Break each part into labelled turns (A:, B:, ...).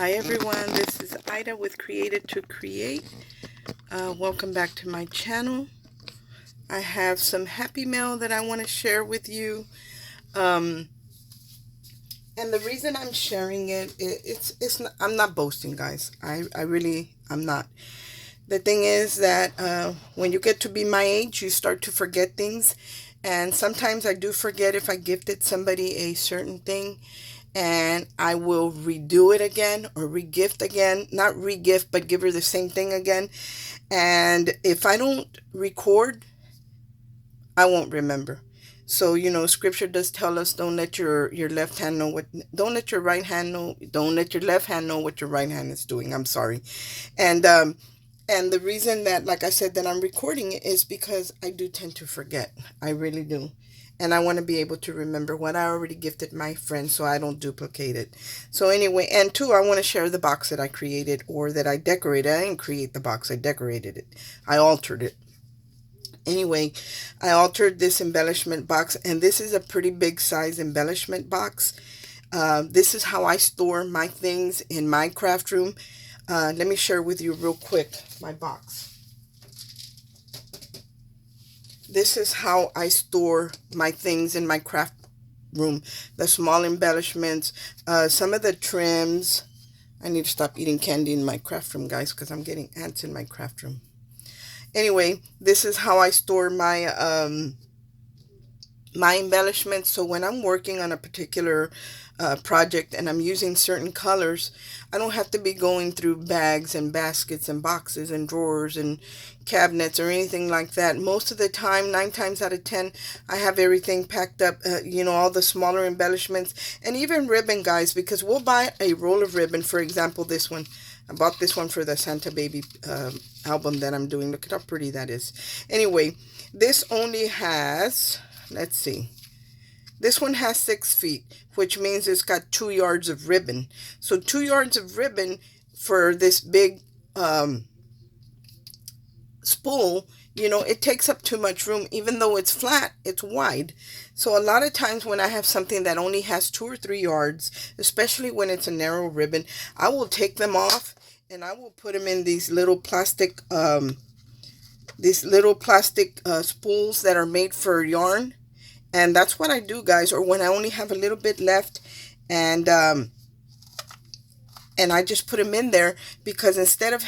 A: Hi everyone, this is Ida with Created to Create. Welcome back to my channel. I have some happy mail that I want to share with you. And the reason I'm sharing it's not, I'm not boasting, guys. I'm not. The thing is that when you get to be my age, you start to forget things. And sometimes I do forget if I gifted somebody a certain thing, and I will redo it again or regift again. Not regift, but give her the same thing again. And if I don't record, I won't remember. So, scripture does tell us, don't let your left hand know what, don't let your right hand know, don't let your left hand know what your right hand is doing. I'm sorry. And the reason that, like I said, that I'm recording it is because I do tend to forget. I really do. And I want to be able to remember what I already gifted my friend so I don't duplicate it. So anyway, and two, I want to share the box that I created or that I decorated. I didn't create the box. I decorated it. I altered it. Anyway, I altered this embellishment box, and this is a pretty big size embellishment box. This is how I store my things in my craft room. Let me share with you real quick my box. This is how I store my things in my craft room. The small embellishments, some of the trims. I need to stop eating candy in my craft room, guys, because I'm getting ants in my craft room. Anyway, this is how I store my embellishments. So when I'm working on a particular project and I'm using certain colors, I don't have to be going through bags and baskets and boxes and drawers and cabinets or anything like that. Most of the time, 9 times out of 10, I have everything packed up, all the smaller embellishments and even ribbon, guys, because we'll buy a roll of ribbon. For example, this one. I bought this one for the Santa Baby album that I'm doing. Look at how pretty that is. Anyway, this only has, let's see. This one has 6 feet, which means it's got 2 yards of ribbon. So 2 yards of ribbon for this big spool, it takes up too much room. Even though it's flat, it's wide. So a lot of times when I have something that only has 2 or 3 yards, especially when it's a narrow ribbon, I will take them off and I will put them in these little plastic spools that are made for yarn. And that's what I do, guys. Or when I only have a little bit left, and I just put them in there, because instead of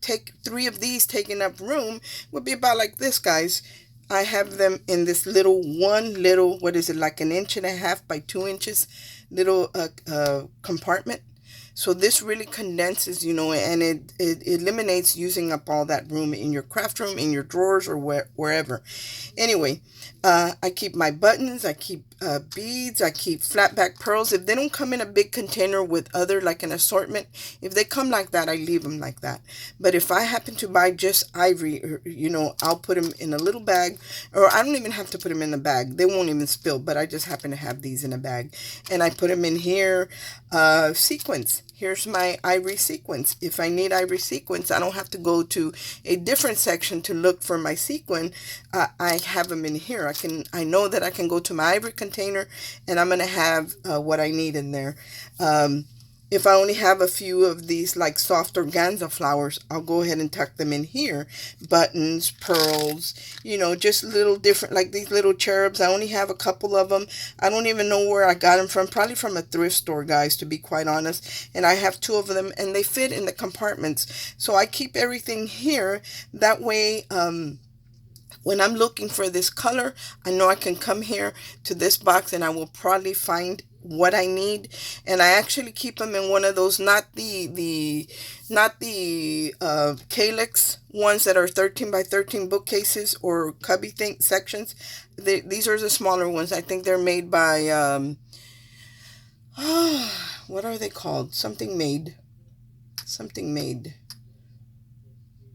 A: take 3 of these taking up room, would be about like this, guys. I have them in this little what is it, like 1.5 inches by 2 inches little compartment. So this really condenses, and it eliminates using up all that room in your craft room, in your drawers, or wherever. Anyway, I keep my buttons, I keep beads, I keep flat back pearls. If they don't come in a big container with other, like an assortment, if they come like that, I leave them like that. But if I happen to buy just ivory, I'll put them in a little bag, or I don't even have to put them in the bag. They won't even spill, but I just happen to have these in a bag. And I put them in here. Sequins. Here's my ivory sequins. If I need ivory sequins, I don't have to go to a different section to look for my sequin. I have them in here. I know that I can go to my ivory container and I'm going to have what I need in there. If I only have a few of these like soft organza flowers, I'll go ahead and tuck them in here. Buttons, pearls, just little different, like these little cherubs. I only have a couple of them. I don't even know where I got them from. Probably from a thrift store, guys, to be quite honest. And I have 2 of them and they fit in the compartments. So I keep everything here. That way, when I'm looking for this color, I know I can come here to this box and I will probably find what I need. And I actually keep them in one of those, not the calyx ones that are 13 by 13 bookcases or cubby sections. These are the smaller ones. I think they're made by what are they called? Something made.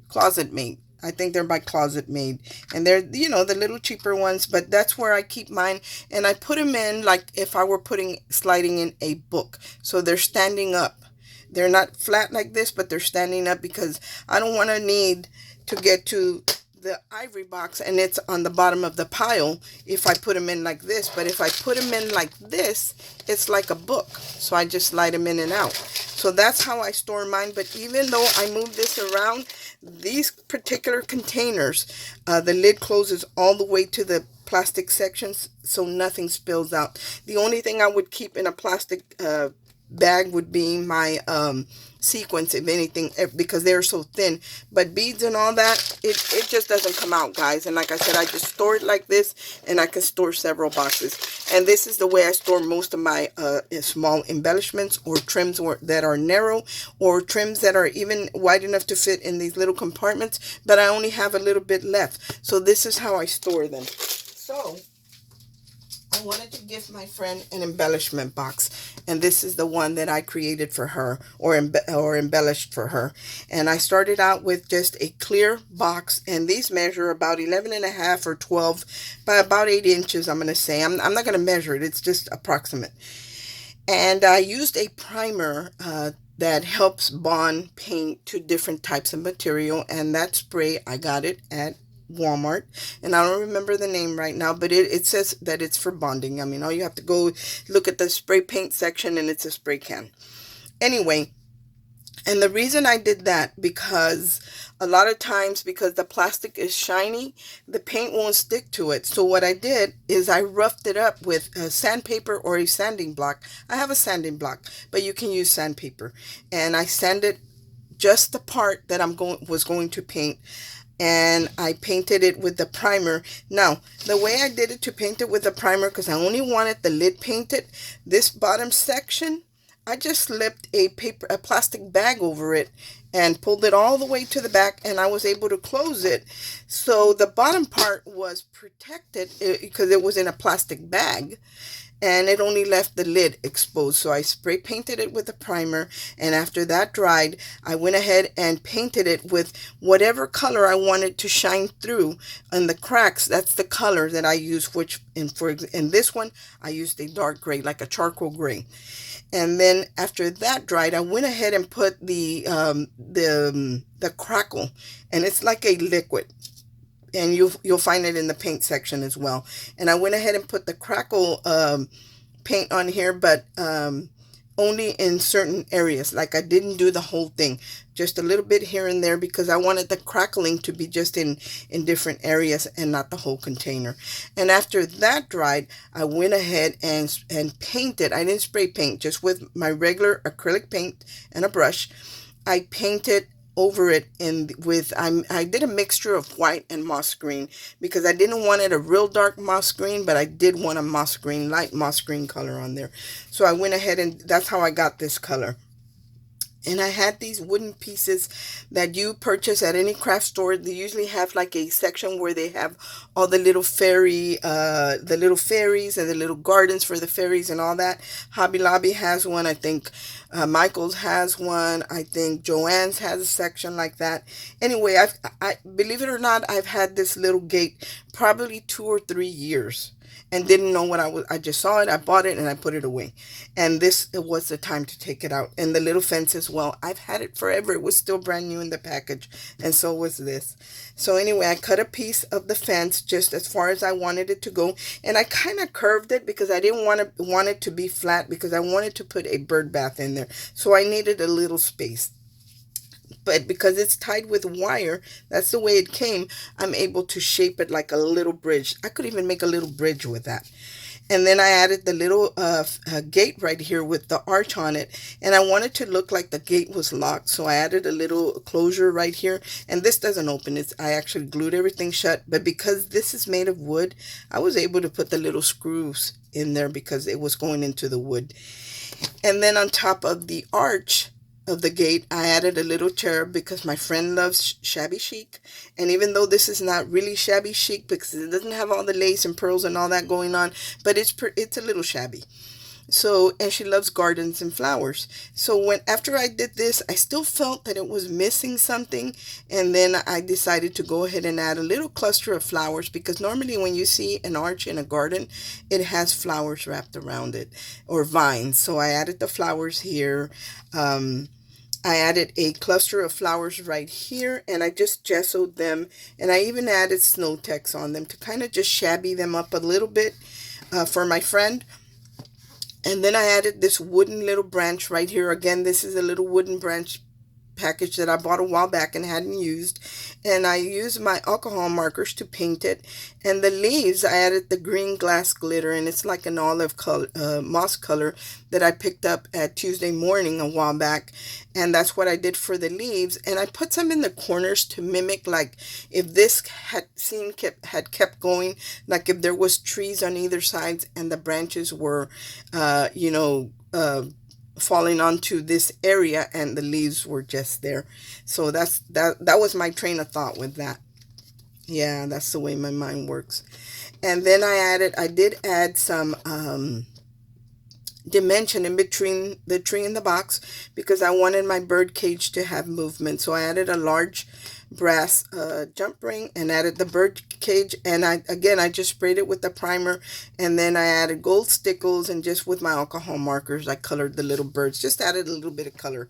A: Closet Made. I think they're by Closet Made. And they're, the little cheaper ones. But that's where I keep mine. And I put them in like if I were sliding in a book. So they're standing up. They're not flat like this, but they're standing up, because I don't want to need to get to the ivory box and it's on the bottom of the pile if I put them in like this. But if I put them in like this, it's like a book. So I just slide them in and out. So that's how I store mine. But even though I move this around, these particular containers, the lid closes all the way to the plastic sections so nothing spills out. The only thing I would keep in a plastic bag would be my sequins, if anything, because they're so thin. But beads and all that, it just doesn't come out, guys. And like I said, I just store it like this, and I can store several boxes. And this is the way I store most of my small embellishments or trims that are narrow, or trims that are even wide enough to fit in these little compartments, but I only have a little bit left. So this is how I store them. So I wanted to give my friend an embellishment box, and this is the one that I created for her, or embellished for her. And I started out with just a clear box, and these measure about 11.5 or 12 by about 8 inches, I'm going to say. I'm not going to measure it, it's just approximate. And I used a primer that helps bond paint to different types of material, and that spray, I got it at Walmart, and I don't remember the name right now, but it says that it's for bonding. I mean, all you have to go look at the spray paint section, and it's a spray can. Anyway, and the reason I did that, because a lot of times, because the plastic is shiny, the paint won't stick to it. So what I did is I roughed it up with a sandpaper or a sanding block. I have a sanding block, but you can use sandpaper. And I sanded just the part that was going to paint, and I painted it with the primer. Now, the way I did it to paint it with the primer, because I only wanted the lid painted, this bottom section, I just slipped a plastic bag over it and pulled it all the way to the back, and I was able to close it. So the bottom part was protected because it was in a plastic bag, and it only left the lid exposed. So I spray painted it with a primer, and after that dried, I went ahead and painted it with whatever color I wanted to shine through on the cracks. That's the color that I use, which in this one I used a dark gray, like a charcoal gray. And then after that dried, I went ahead and put the crackle, and it's like a liquid, and you'll find it in the paint section as well. And I went ahead and put the crackle paint on here, but only in certain areas. Like, I didn't do the whole thing, just a little bit here and there, because I wanted the crackling to be just in different areas and not the whole container. And after that dried, I went ahead and painted. I didn't spray paint, just with my regular acrylic paint and a brush. I painted over it I did a mixture of white and moss green, because I didn't want it a real dark moss green, but I did want a moss green, light moss green color on there. So I went ahead, and that's how I got this color. And I had these wooden pieces that you purchase at any craft store. They usually have like a section where they have all the little fairies and the little gardens for the fairies and all that. Hobby Lobby has one. I think Michael's has one. I think Joann's has a section like that. Anyway, I believe it or not, I've had this little gate probably 2 or 3 years, and didn't know what I just saw it, I bought it, and I put it away. And it was the time to take it out. And the little fence as well. I've had it forever. It was still brand new in the package, and so was this. So anyway, I cut a piece of the fence just as far as I wanted it to go, and I kind of curved it because I didn't want it to be flat, because I wanted to put a bird bath in there. So I needed a little space. But because it's tied with wire, that's the way it came, I'm able to shape it like a little bridge. I could even make a little bridge with that. And then I added the little gate right here with the arch on it. And I wanted to look like the gate was locked, so I added a little closure right here. And this doesn't open. I actually glued everything shut. But because this is made of wood, I was able to put the little screws in there because it was going into the wood. And then on top of the arch of the gate, I added a little chair because my friend loves shabby chic. And even though this is not really shabby chic because it doesn't have all the lace and pearls and all that going on, but it's a little shabby. So, and she loves gardens and flowers. So after I did this, I still felt that it was missing something. And then I decided to go ahead and add a little cluster of flowers, because normally when you see an arch in a garden, it has flowers wrapped around it, or vines. So I added the flowers here. I added a cluster of flowers right here, and I just gessoed them, and I even added snow text on them to kind of just shabby them up a little bit for my friend. And then I added this wooden little branch right here. Again, this is a little wooden branch package that I bought a while back and hadn't used, and I used my alcohol markers to paint it. And the leaves, I added the green glass glitter, and it's like an olive color, moss color, that I picked up at Tuesday morning a while back, and that's what I did for the leaves. And I put some in the corners to mimic, like if this had kept going, like if there was trees on either sides and the branches were falling onto this area and the leaves were just there. So that was my train of thought with that. Yeah, that's the way my mind works. And then I did add some dimension in between the tree and the box, because I wanted my bird cage to have movement. So I added a large brass jump ring and added the bird cage, and I just sprayed it with the primer, and then I added gold stickles, and just with my alcohol markers I colored the little birds, just added a little bit of color.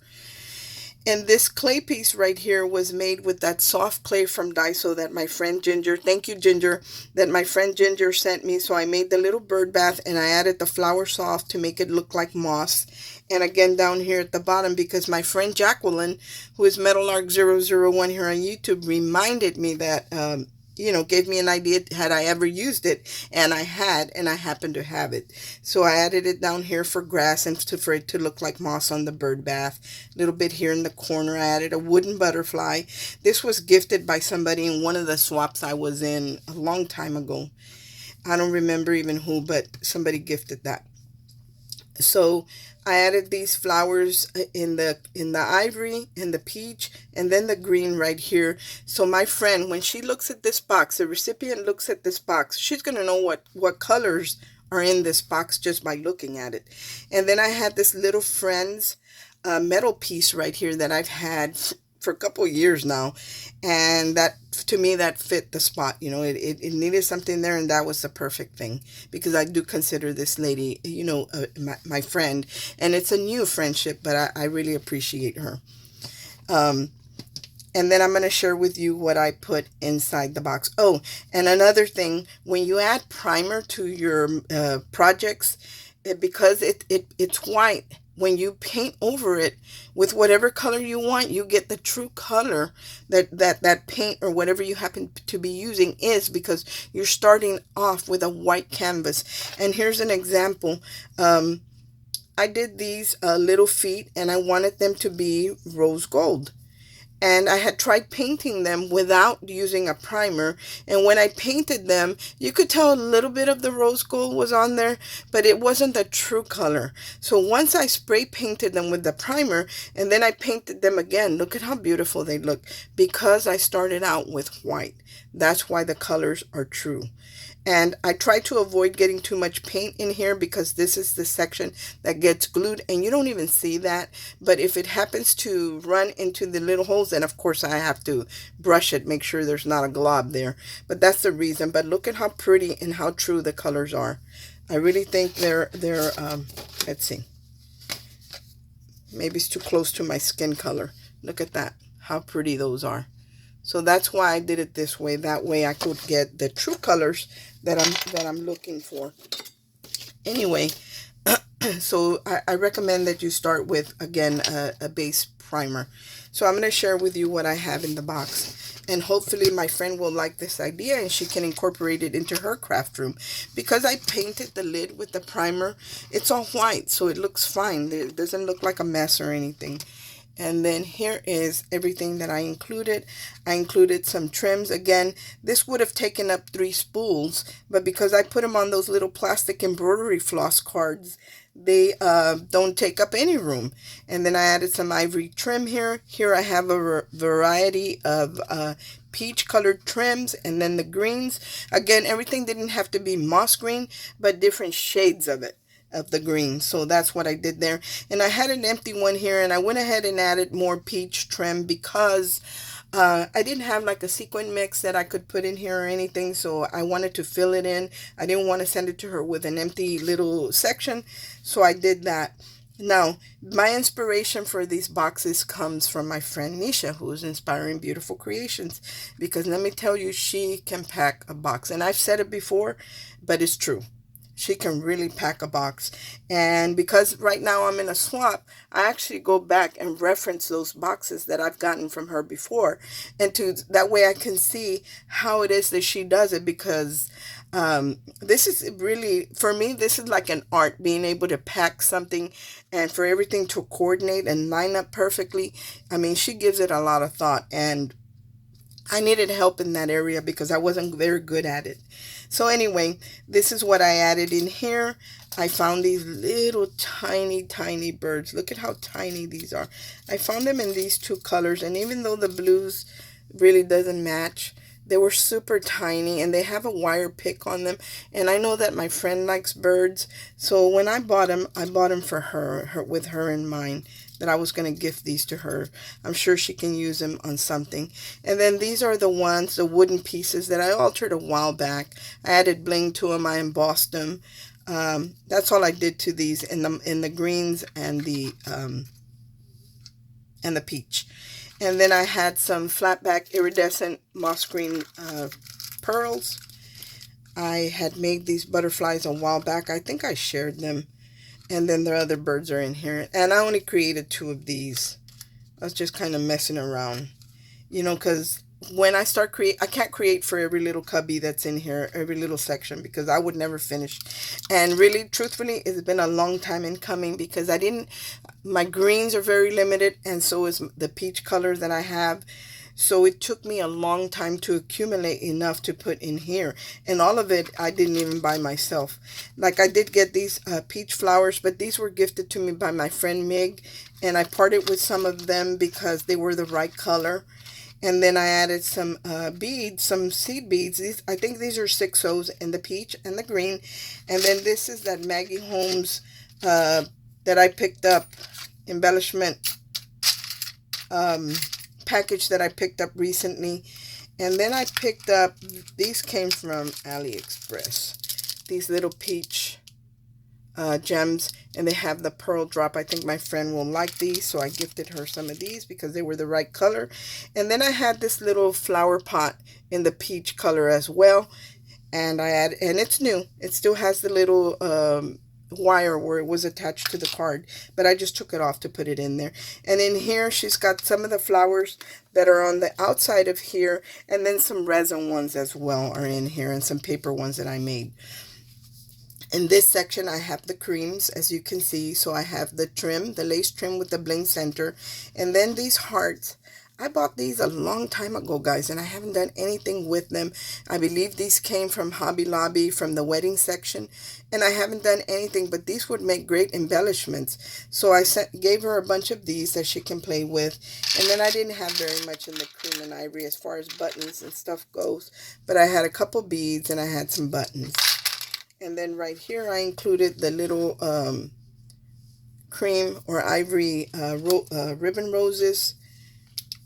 A: And this clay piece right here was made with that soft clay from Daiso that my friend Ginger, thank you Ginger, that my friend Ginger sent me. So I made the little bird bath, and I added the flower soft to make it look like moss. And again down here at the bottom, because my friend Jacqueline, who is Metalark001 here on YouTube, reminded me that, gave me an idea, had I ever used it, and I happened to have it. So I added it down here for grass and for it to look like moss on the bird bath. A little bit here in the corner, I added a wooden butterfly. This was gifted by somebody in one of the swaps I was in a long time ago. I don't remember even who, but somebody gifted that. So I added these flowers in the ivory and the peach, and then the green right here. So my friend, when she looks at this box, the recipient looks at this box, she's going to know what colors are in this box just by looking at it. And then I had this little Friends metal piece right here that I've had for a couple of years now, and that, to me, that fit the spot. It needed something there, and that was the perfect thing, because I do consider this lady, my friend, and it's a new friendship, but I really appreciate her. And then I'm going to share with you what I put inside the box. Oh, and another thing, when you add primer to your projects, because it's white, when you paint over it with whatever color you want, you get the true color that paint or whatever you happen to be using is, because you're starting off with a white canvas. And here's an example. I did these little feet, and I wanted them to be rose gold. And I had tried painting them without using a primer. And when I painted them, you could tell a little bit of the rose gold was on there, but it wasn't the true color. So once I spray painted them with the primer, and then I painted them again, look at how beautiful they look, because I started out with white. That's why the colors are true. And I try to avoid getting too much paint in here, because this is the section that gets glued, and you don't even see that. But if it happens to run into the little holes, then of course I have to brush it, make sure there's not a glob there. But that's the reason. But look at how pretty and how true the colors are. I really think they're let's see. Maybe it's too close to my skin color. Look at that, how pretty those are. So that's why I did it this way. That way I could get the true colors that I'm looking for. Anyway, so I recommend that you start with, again, a base primer. So I'm going to share with you what I have in the box. And hopefully my friend will like this idea and she can incorporate it into her craft room. Because I painted the lid with the primer, it's all white, so it looks fine. It doesn't look like a mess or anything. And then here is everything that I included. I included some trims. Again, this would have taken up 3 spools, but because I put them on those little plastic embroidery floss cards, they don't take up any room. And then I added some ivory trim here. Here I have a variety of peach colored trims, and then the greens. Again, everything didn't have to be moss green, but different shades of it, of the green. So that's what I did there. And I had an empty one here, and I went ahead and added more peach trim because I didn't have like a sequin mix that I could put in here or anything, so I wanted to fill it in. I didn't want to send it to her with an empty little section, so I did that. Now, my inspiration for these boxes comes from my friend Nisha, who is Inspiring Beautiful Creations, because let me tell you, she can pack a box. And I've said it before, but it's true. She can really pack a box. And because right now I'm in a swap, I actually go back and reference those boxes that I've gotten from her before. And to that way I can see how it is that she does it, because this is really, for me, this is like an art, being able to pack something and for everything to coordinate and line up perfectly. I mean, she gives it a lot of thought, and I needed help in that area because I wasn't very good at it. So anyway, this is what I added in here. I found these little tiny, tiny birds. Look at how tiny these are. I found them in these two colors, and even though the blues really doesn't match, they were super tiny, and they have a wire pick on them. And I know that my friend likes birds, so when I bought them for her with her in mind, that I was going to gift these to her. I'm sure she can use them on something. And then these are the ones, the wooden pieces that I altered a while back. I added bling to them. I embossed them. That's all I did to these in the greens and the peach. And then I had some flat back iridescent moss green pearls. I had made these butterflies a while back. I think I shared them. And then the other birds are in here. And I only created 2 of these. I was just kind of messing around. Because when I start I can't create for every little cubby that's in here, every little section, because I would never finish. And really, truthfully, it's been a long time in coming, because my greens are very limited, and so is the peach color that I have. So it took me a long time to accumulate enough to put in here. And all of it, I didn't even buy myself. Like, I did get these peach flowers, but these were gifted to me by my friend Mig. And I parted with some of them because they were the right color. And then I added some beads, some seed beads. I think these are 6/0s in the peach and the green. And then this is that Maggie Holmes that I picked up, embellishment package that I picked up recently. And then I picked up, these came from AliExpress, these little peach gems, and they have the pearl drop. I think my friend will like these, so I gifted her some of these because they were the right color. And then I had this little flower pot in the peach color as well, and and it's new. It still has the little wire where it was attached to the card, but I just took it off to put it in there. And in here she's got some of the flowers that are on the outside of here, and then some resin ones as well are in here, and some paper ones that I made. In this section, I have the creams, as you can see. So I have the trim, the lace trim with the bling center. And then these hearts. I bought these a long time ago, guys, and I haven't done anything with them. I believe these came from Hobby Lobby, from the wedding section. And I haven't done anything, but these would make great embellishments. So I gave her a bunch of these that she can play with. And then I didn't have very much in the cream and ivory as far as buttons and stuff goes. But I had a couple beads and I had some buttons. And then right here, I included the little cream or ivory ribbon roses.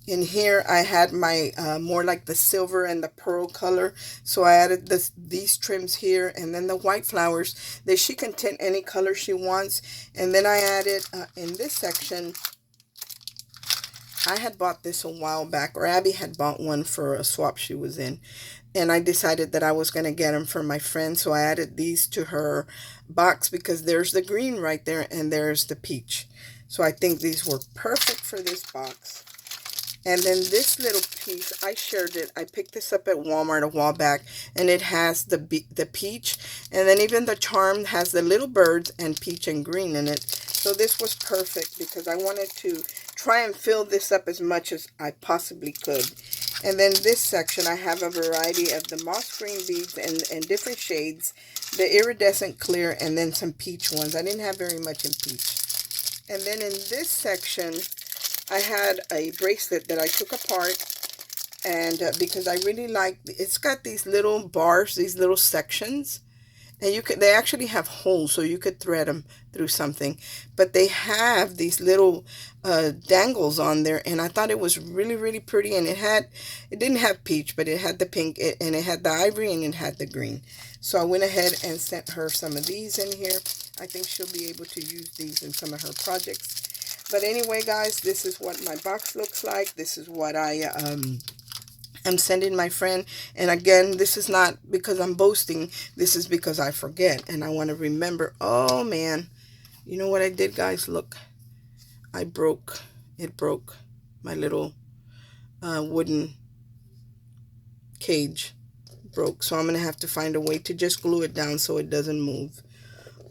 A: In here, I had my more like the silver and the pearl color. So I added these trims here, and then the white flowers that she can tint any color she wants. And then I added in this section, I had bought this a while back, or Abby had bought one for a swap she was in. And I decided that I was going to get them for my friend. So I added these to her box because there's the green right there and there's the peach. So I think these were perfect for this box. And then this little piece, I shared it. I picked this up at Walmart a while back, and it has the peach. And then even the charm has the little birds and peach and green in it. So this was perfect because I wanted to try and fill this up as much as I possibly could. And then this section, I have a variety of the moss green beads in different shades, the iridescent clear, and then some peach ones. I didn't have very much in peach. And then in this section, I had a bracelet that I took apart, and because I really like, it's got these little bars, these little sections, and they actually have holes, so you could thread them through something. But they have these little dangles on there, and I thought it was really, really pretty. And it didn't have peach, but it had the pink, and it had the ivory, and it had the green. So I went ahead and sent her some of these in here. I think she'll be able to use these in some of her projects. But anyway, guys, this is what my box looks like. This is what I I'm sending my friend, and again, this is not because I'm boasting. This is because I forget, and I want to remember. Oh man, you know what I did, guys? Look, it broke my little wooden cage broke. So I'm going to have to find a way to just glue it down so it doesn't move.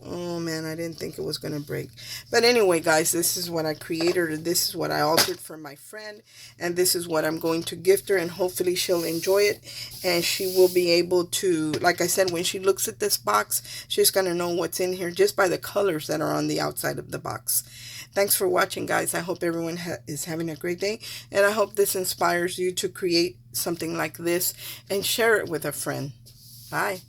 A: Oh man, I didn't think it was going to break. But anyway, guys, this is what I created. This is what I altered for my friend. And this is what I'm going to gift her. And hopefully she'll enjoy it. And she will be able to, like I said, when she looks at this box, she's going to know what's in here just by the colors that are on the outside of the box. Thanks for watching, guys. I hope everyone is having a great day. And I hope this inspires you to create something like this and share it with a friend. Bye.